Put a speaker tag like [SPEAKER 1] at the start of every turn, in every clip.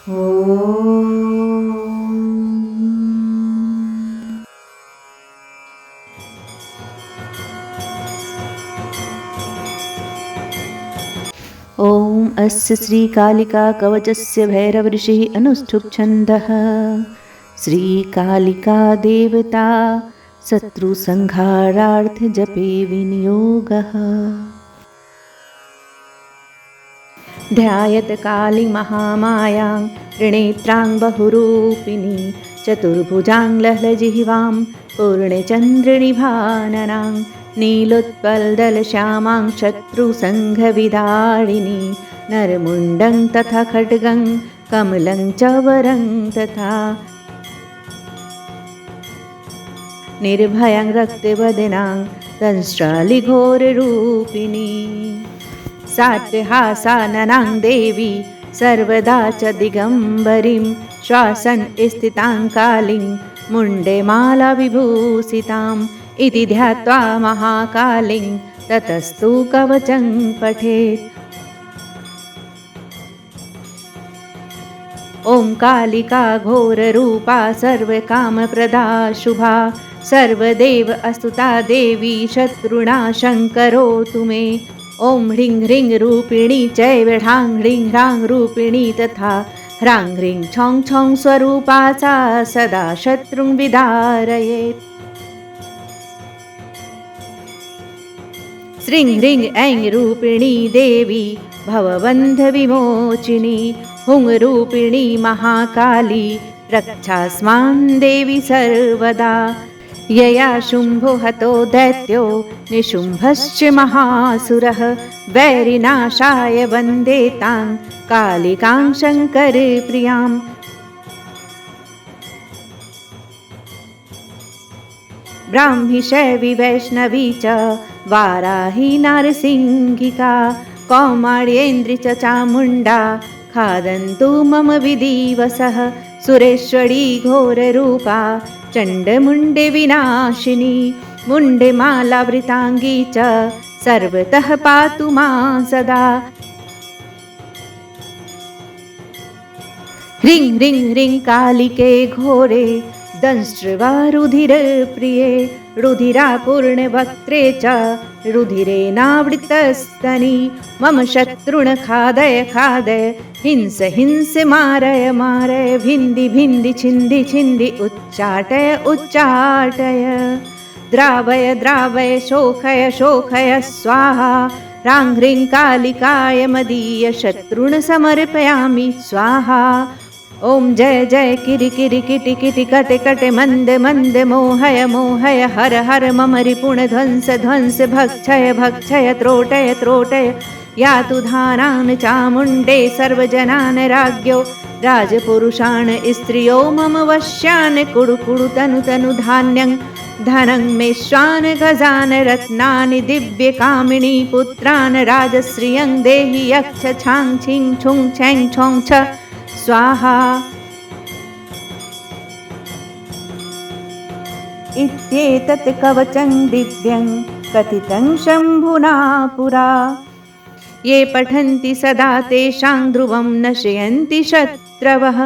[SPEAKER 1] ॐ अस्य श्रीकालिका कवचस्य भैरवऋषिः अनुष्ठुप् छन्दः। श्रीकालिका देवता शत्रुसंहारार्थजपे विनियोगः। ध्यायत कालीं महामायां त्रिनेत्रां बहुरूपिणी चतुर्भुजां लहलजिह्वां पूर्णचन्द्रनिभाननां नीलोत्पलदलश्यामां शत्रुसंघविदारिणी नरमुण्डं तथा खड्गं कमलं च वरं तथा निर्भयं रक्तवदनां दंष्ट्रालिघोररूपिणी सात्हासाननां देवी सर्वदा च दिगम्बरीं श्वासन् स्थितां कालीं मुण्डे मालाविभूषिताम् इति ध्यात्वा महाकालीं ततस्तु कवचं पठेत्। ॐ कालिका घोररूपा सर्वकामप्रदा शुभा सर्वदेव अस्तुता देवी शत्रुनाशं करोतु मे। ॐ ह्रीं ह्रीं रूपिणी चैव ह्रां ह्रीं ह्रां रूपिणी तथा ह्रां ह्रीं छौं छौं स्वरूपा सा सदा शत्रुं विदारयेत्। श्रीं ह्रीं ऐं रूपिणी देवी भवबन्धविमोचिनी हुं रूपिणी महाकाली रक्षास्मां देवी सर्वदा। यया शुम्भो हतो दैत्यो निशुम्भश्च महासुरः वैरिनाशाय वन्दे तां कालिकां शङ्करप्रियाम्। ब्राह्मी शैवी वैष्णवी च वाराही नारसिंहिका कौमार्येन्द्री च चामुण्डा खादन्तु मम विधिवसः। सुरेश्वरी घोररूपा चण्डमुण्डे विनाशिनी मुण्डे मालावृताङ्गी च सर्वतः पातु मां सदा। ह्रीं ह्रीं ह्रीं कालिके घोरे दंष्ट्रवारुधिरप्रिये रुधिरापूर्णवक्त्रे च रुधिरेनावृतस्तनी मम शत्रुन् खादय खादय हिंस हिंस मारय मारय भिन्धि भिन्धि छिन्धि छिन्धि उच्चाटय उच्चाटय द्रावय द्रावय शोषय शोषय स्वाहा। ह्रां ह्रीं कालिकाय मदीय शत्रुन् समर्पयामि स्वाहा। ॐ जय जय किरि किरि किटि किटि कटे कटे मन्द मन्द मोहय मोहय हर हर मम रिपुण ध्वंस ध्वंस भक्षय भक्षय त्रोटय त्रोटय यातु धानान् चामुण्डे सर्वजनान् राज्ञो राजपुरुषान् स्त्रियो मम वश्यान् कुरु कुरु तनु तनु धान्यं धनं मेश्वान् गजान् रत्नानि दिव्यकामिनी पुत्रान् राजश्रियं देहि यक्ष छां छिं छुं छें छौं छ स्वाहा। इत्येतत् कवचं दिव्यं कथितं शम्भुना पुरा ये पठन्ति सदा तेषां ध्रुवं नशयन्ति शत्रवः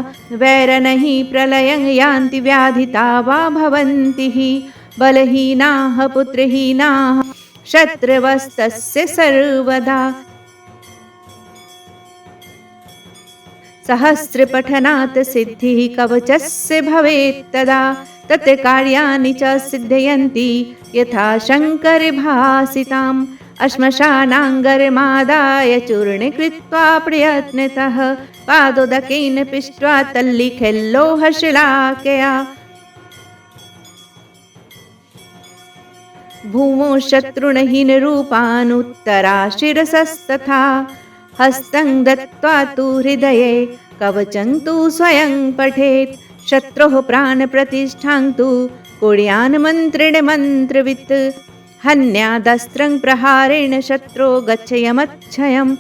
[SPEAKER 1] वैरनहि प्रलयं यान्ति व्याधिता वा भवन्ति हि बलहीनाः पुत्रहीनाः शत्रवस्तस्य सर्वदा। सहस्रपठनात् सिद्धिः कवचस्य भवेत् तदा तत् कार्याणि च सिद्धयन्ति यथा शङ्करभासिताम्। अश्मशानाङ्गरमादाय चूर्ण कृत्वा प्रयत्नतः पादोदकेन पिष्ट्वा तल्लिखल्लोहशलाकया भूमौ शत्रुणहीनरूपानुत्तरा शिरसस्तथा हस्तं दत्त्वा तु हृदये कवचं तु स्वयं पठेत्। शत्रोः प्राणप्रतिष्ठां तु कुर्यान् मन्त्रेण मन्त्रवित् हन्यादस्त्रं प्रहारेण शत्रो गच्छयमक्षयम्।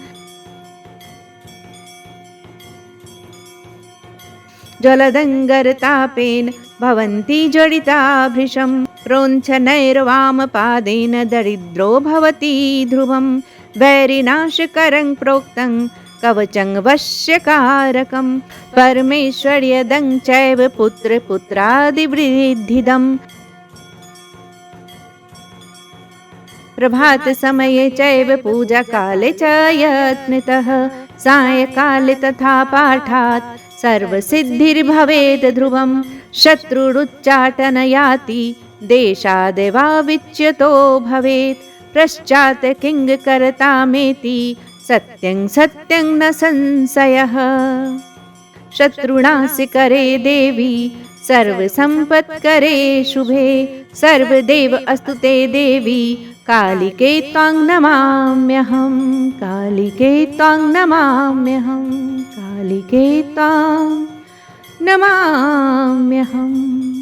[SPEAKER 1] जलदङ्गरतापेन भवन्ति जडिता भृशं प्रोञ्छनैर्वामपादेन दरिद्रो भवति ध्रुवं वैरिनाशकरं प्रोक्तं कवचं वश्यकारकं परमेश्वर्यदं चैव पुत्रपुत्रादिवृद्धिदम् प्रभातसमये चैव पूजाकाले च यत्नतः सायंकाले तथा पाठात् सर्वसिद्धिर्भवेत् ध्रुवं शत्रुरुच्चाटनयाति देशादेवाविच्यतो भवेत् पश्चात् किङ्करतामेति सत्यं सत्यं न संशयः शत्रुणासिकरे देवी सर्वसम्पत्करे शुभे सर्वदेव अस्तु ते देवी कालिके त्वां नमाम्यहं कालिके त्वां नमाम्यहं कालिके त्वां नमाम्यहम्